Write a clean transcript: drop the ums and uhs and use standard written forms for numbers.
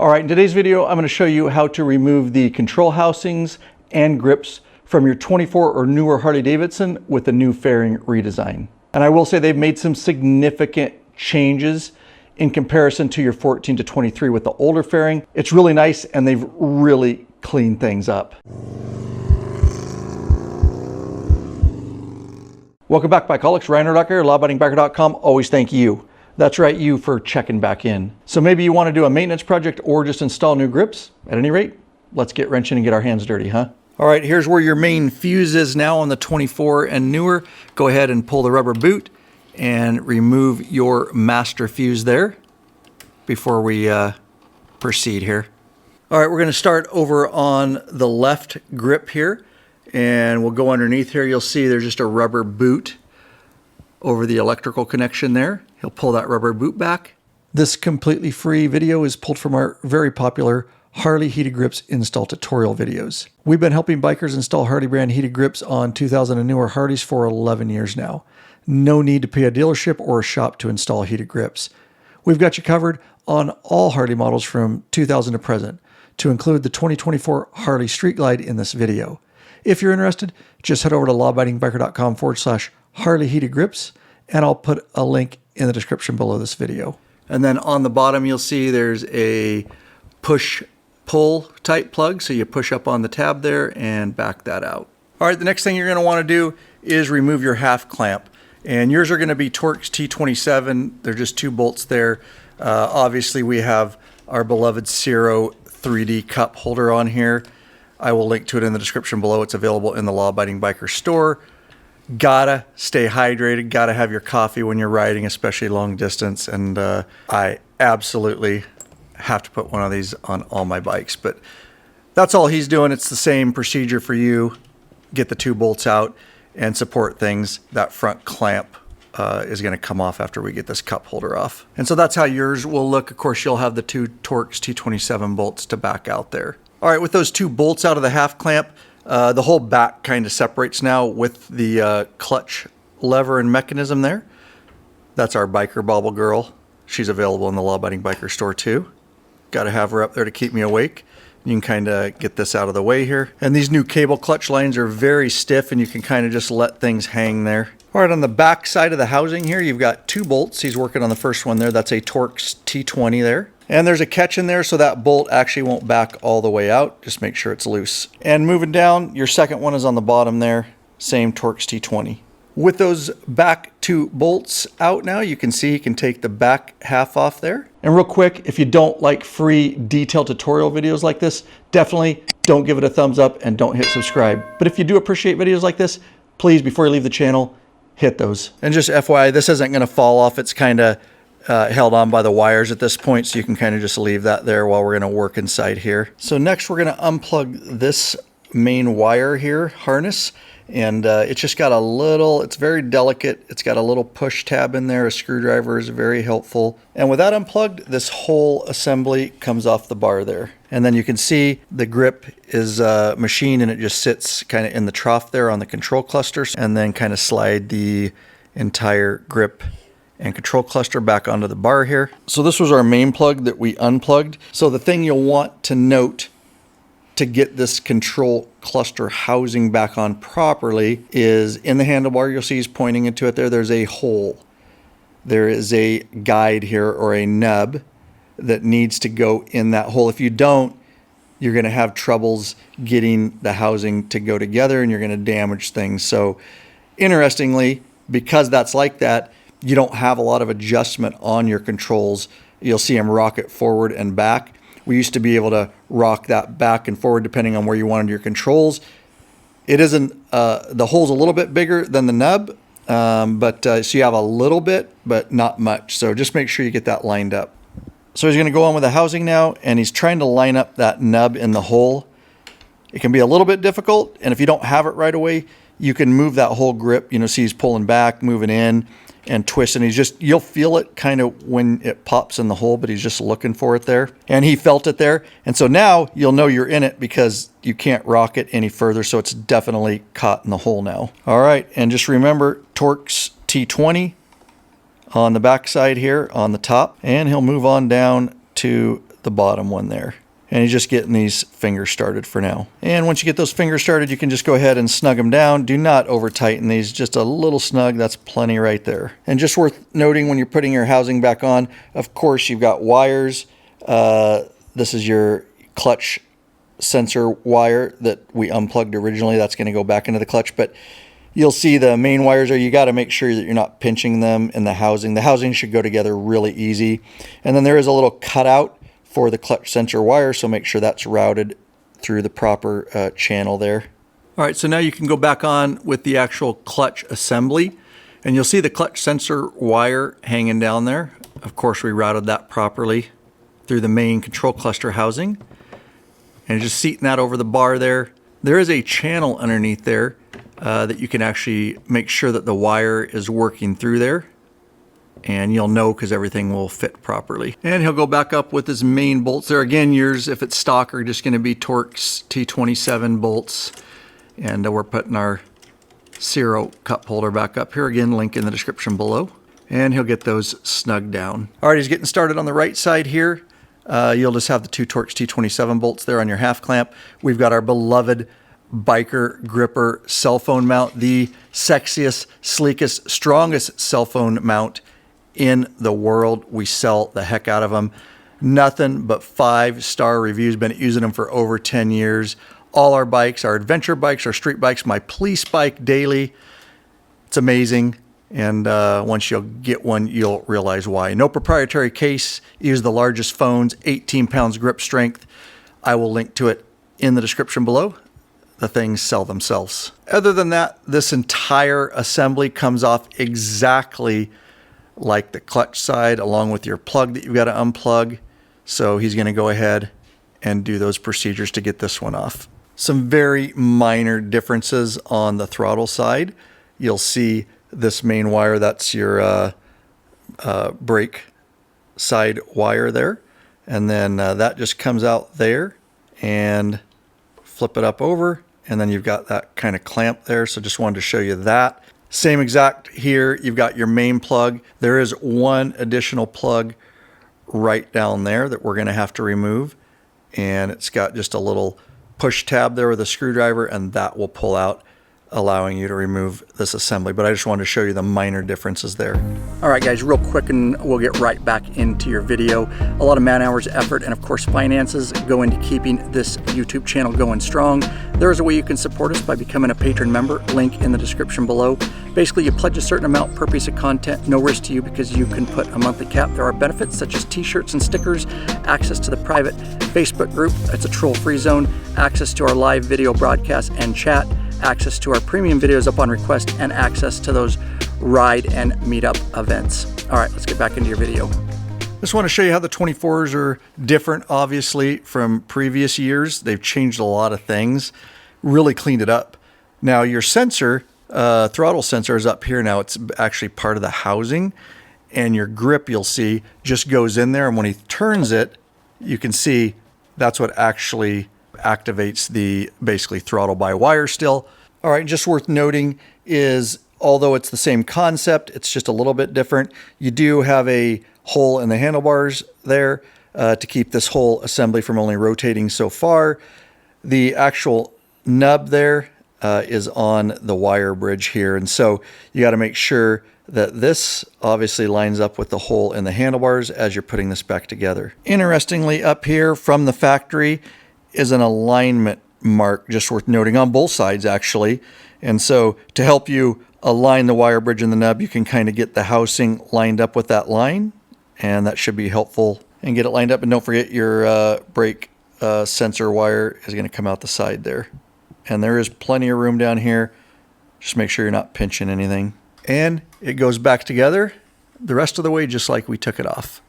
All right, in today's video, I'm going to show you how to remove the control housings and grips from your 24 or newer Harley-Davidson with the new fairing redesign. And I will say they've made some significant changes in comparison to your 14 to 23 with the older fairing. It's really nice and they've really cleaned things up. Welcome back, my colleagues. Ryan Urlacher, lawabidingbiker.com. Always thank you. That's right, you for checking back in. So maybe you want to do a maintenance project or just install new grips. At any rate, let's get wrenching and get our hands dirty, huh? All right, here's where your main fuse is now on the 24 and newer. Go ahead and pull the rubber boot and remove your master fuse there before we proceed here. All right, we're going to start over on the left grip here, and we'll go underneath here. You'll see there's just a rubber boot over the electrical connection there. He'll pull that rubber boot back. This completely free video is pulled from our very popular Harley heated grips install tutorial videos. We've been helping bikers install Harley brand heated grips on 2000 and newer Harleys for 11 years now. No need to pay a dealership or a shop to install heated grips. We've got you covered on all Harley models from 2000 to present, to include the 2024 Harley Street Glide in this video. If you're interested, just head over to lawabidingbiker.com/Harley heated grips, and I'll put a link in the description below this video. And then on the bottom, you'll see there's a push-pull type plug. So you push up on the tab there and back that out. All right, the next thing you're going to want to do is remove your half clamp. And yours are going to be Torx T27. They're just 2 bolts there. Obviously, we have our beloved CIRO 3D cup holder on here. I will link to it in the description below. It's available in the Law Abiding Biker store. Gotta stay hydrated, gotta have your coffee when you're riding, especially long distance. And I absolutely have to put one of these on all my bikes, but that's all he's doing. It's the same procedure for you. Get the 2 bolts out and support things. That front clamp is going to come off after we get this cup holder off. And so that's how yours will look. Of course, you'll have the 2 Torx T27 bolts to back out there. All right, with those 2 bolts out of the half clamp, the whole back kind of separates now with the clutch lever and mechanism there. That's our biker bobble girl. She's available in the Law Abiding Biker store too. Got to have her up there to keep me awake. You can kind of get this out of the way here. And these new cable clutch lines are very stiff and you can kind of just let things hang there. All right, on the back side of the housing here, you've got 2 bolts. He's working on the first one there. That's a Torx T20 there. And there's a catch in there so that bolt actually won't back all the way out. Just make sure it's loose. And moving down, your second one is on the bottom there. Same Torx T20. With those back 2 bolts out now, you can see you can take the back half off there. And real quick, if you don't like free detailed tutorial videos like this, definitely don't give it a thumbs up and don't hit subscribe. But if you do appreciate videos like this, please, before you leave the channel, hit those. And just FYI, this isn't gonna fall off. It's kind of held on by the wires at this point, so you can kind of just leave that there while we're gonna work inside here. So next we're gonna unplug this main wire here, harness. And it's just got a little, it's very delicate. It's got a little push tab in there. A screwdriver is very helpful. And with that unplugged, this whole assembly comes off the bar there. And then you can see the grip is machined and it just sits kind of in the trough there on the control cluster. And then kind of slide the entire grip and control cluster back onto the bar here. So this was our main plug that we unplugged. So the thing you'll want to note to get this control cluster housing back on properly is in the handlebar. You'll see he's pointing into it there. There's a hole. There is a guide here or a nub that needs to go in that hole. If you don't, you're going to have troubles getting the housing to go together and you're going to damage things. So interestingly, because that's like that, you don't have a lot of adjustment on your controls. You'll see him rock it forward and back. We used to be able to rock that back and forward depending on where you wanted your controls. It isn't, the hole's a little bit bigger than the nub, so you have a little bit, but not much. So just make sure you get that lined up. So he's gonna go on with the housing now, and he's trying to line up that nub in the hole. It can be a little bit difficult, and if you don't have it right away, you can move that whole grip. You know, see he's pulling back, moving in, and twist, and you'll feel it kind of when it pops in the hole, but he's just looking for it there, and he felt it there. And so now you'll know you're in it because you can't rock it any further, so it's definitely caught in the hole now. All right, and just remember Torx T20 on the back side here on the top, and he'll move on down to the bottom one there. And he's just getting these fingers started for now. And once you get those fingers started, you can just go ahead and snug them down. Do not over tighten these, just a little snug, that's plenty right there. And just worth noting when you're putting your housing back on, of course you've got wires. This is your clutch sensor wire that we unplugged originally. That's gonna go back into the clutch, but you'll see the main wires are, you gotta make sure that you're not pinching them in the housing. The housing should go together really easy. And then there is a little cutout for the clutch sensor wire, so make sure that's routed through the proper channel there. All right, so now you can go back on with the actual clutch assembly, and you'll see the clutch sensor wire hanging down there. Of course, we routed that properly through the main control cluster housing, and just seating that over the bar there. There is a channel underneath there that you can actually make sure that the wire is working through there. And you'll know because everything will fit properly. And he'll go back up with his main bolts there. Again, yours, if it's stock, are just going to be Torx T27 bolts. And we're putting our CIRO cup holder back up here. Again, link in the description below. And he'll get those snugged down. All right, he's getting started on the right side here. You'll just have the two Torx T27 bolts there on your half clamp. We've got our beloved biker gripper cell phone mount, the sexiest, sleekest, strongest cell phone mount in the world. We sell the heck out of them. Nothing but 5-star reviews. Been using them for over 10 years. All our bikes, our adventure bikes, our street bikes, my police bike daily. It's amazing. And once you'll get one, you'll realize why. No proprietary case. Use the largest phones, 18 pounds grip strength. I will link to it in the description below. The things sell themselves. Other than that, this entire assembly comes off exactly like the clutch side, along with your plug that you've got to unplug. So he's going to go ahead and do those procedures to get this one off. Some very minor differences on the throttle side. You'll see this main wire, that's your brake side wire there. And then that just comes out there, and flip it up over. And then you've got that kind of clamp there. So just wanted to show you that. Same exact here, you've got your main plug. There is one additional plug right down there that we're gonna have to remove. And it's got just a little push tab there with a screwdriver, and that will pull out, allowing you to remove this assembly. But I just wanted to show you the minor differences there. All right, guys, real quick, and we'll get right back into your video. A lot of man hours, effort, and of course finances go into keeping this YouTube channel going strong. There is a way you can support us by becoming a patron member, link in the description below. Basically, you pledge a certain amount per piece of content, no risk to you because you can put a monthly cap. There are benefits such as t-shirts and stickers, access to the private Facebook group, it's a troll-free zone, access to our live video broadcast and chat, access to our premium videos up on request, and access to those ride and meetup events. All right, let's get back into your video. Just want to show you how the 24s are different, obviously, from previous years. They've changed a lot of things, really cleaned it up. Now your sensor, throttle sensor is up here now. It's actually part of the housing, and your grip, you'll see, just goes in there. And when he turns it, you can see that's what actually activates the basically throttle by wire still. All right, just worth noting is, although it's the same concept, it's just a little bit different. You do have a hole in the handlebars there to keep this whole assembly from only rotating so far. The actual nub there is on the wire bridge here. And so you got to make sure that this obviously lines up with the hole in the handlebars as you're putting this back together. Interestingly, up here from the factory is an alignment mark, just worth noting, on both sides actually. And so to help you align the wire bridge and the nub, you can kind of get the housing lined up with that line, and that should be helpful, and get it lined up. And don't forget your brake sensor wire is going to come out the side there. And there is plenty of room down here. Just make sure you're not pinching anything. And it goes back together the rest of the way just like we took it off.